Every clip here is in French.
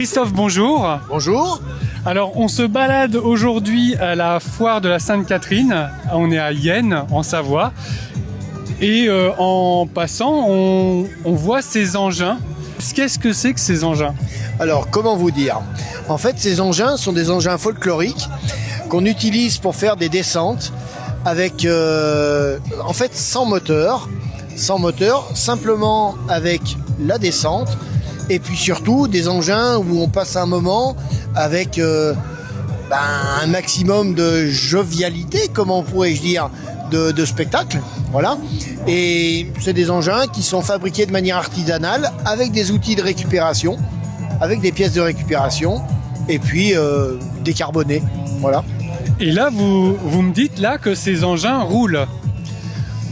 Christophe, bonjour. Bonjour. Alors, on se balade aujourd'hui à la foire de la Sainte-Catherine. On est à Yenne, en Savoie. Et en passant, on voit ces engins. Qu'est-ce que c'est que ces engins? Alors, comment vous dire? En fait, ces engins sont des engins folkloriques qu'on utilise pour faire des descentes avec, en fait, sans moteur, simplement avec la descente. Et puis surtout, des engins où on passe un moment avec un maximum de jovialité, comment pourrais-je dire, de spectacle. Voilà. Et c'est des engins qui sont fabriqués de manière artisanale avec des outils de récupération, avec des pièces de récupération et puis décarbonés. Voilà. Et là, vous me dites là que ces engins roulent.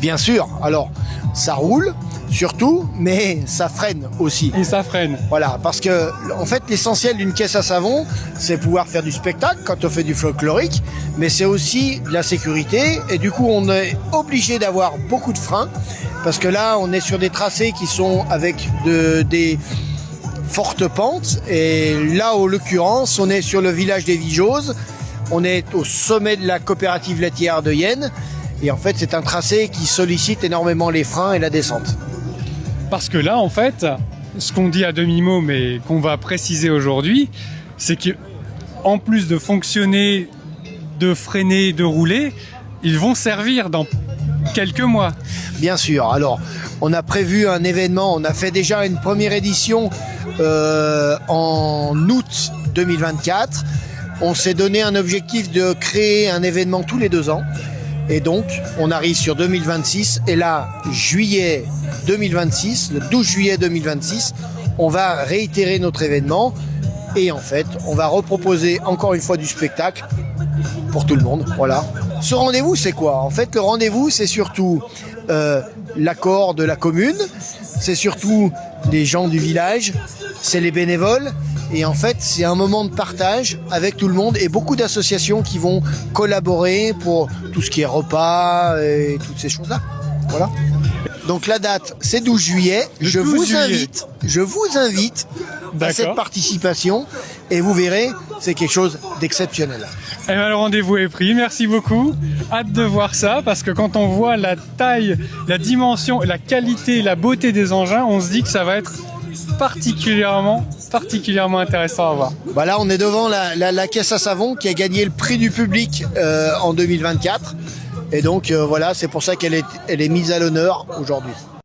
Bien sûr. Alors, ça roule surtout, mais ça freine aussi. Et ça freine. Voilà, parce que en fait, l'essentiel d'une caisse à savon, c'est pouvoir faire du spectacle quand on fait du folklorique, mais c'est aussi de la sécurité. Et du coup, on est obligé d'avoir beaucoup de freins, parce que là, on est sur des tracés qui sont avec des fortes pentes. Et là, en l'occurrence, on est sur le village des Vijoses. On est au sommet de la coopérative laitière de Yenne. Et en fait, c'est un tracé qui sollicite énormément les freins et la descente. Parce que là, en fait, ce qu'on dit à demi-mot, mais qu'on va préciser aujourd'hui, c'est que en plus de fonctionner, de freiner, de rouler, ils vont servir dans quelques mois. Bien sûr. Alors, on a prévu un événement. On a fait déjà une première édition en août 2024. On s'est donné un objectif de créer un événement tous les 2 ans. Et donc, on arrive sur 2026. Et là, juillet 2026, le 12 juillet 2026, on va réitérer notre événement. Et en fait, on va reproposer encore une fois du spectacle pour tout le monde. Voilà. Ce rendez-vous, c'est quoi? En fait, le rendez-vous, c'est surtout l'accord de la commune. C'est surtout les gens du village. C'est les bénévoles. Et en fait, c'est un moment de partage avec tout le monde et beaucoup d'associations qui vont collaborer pour tout ce qui est repas et toutes ces choses-là. Voilà. Donc la date, c'est 12 juillet. Je vous invite à cette participation et vous verrez, c'est quelque chose d'exceptionnel. Eh bien, le rendez-vous est pris. Merci beaucoup. Hâte de voir ça parce que quand on voit la taille, la dimension, la qualité, la beauté des engins, on se dit que ça va être particulièrement intéressant à voir. Bah là, on est devant la caisse à savon qui a gagné le prix du public en 2024. Et donc voilà, c'est pour ça qu'elle est mise à l'honneur aujourd'hui.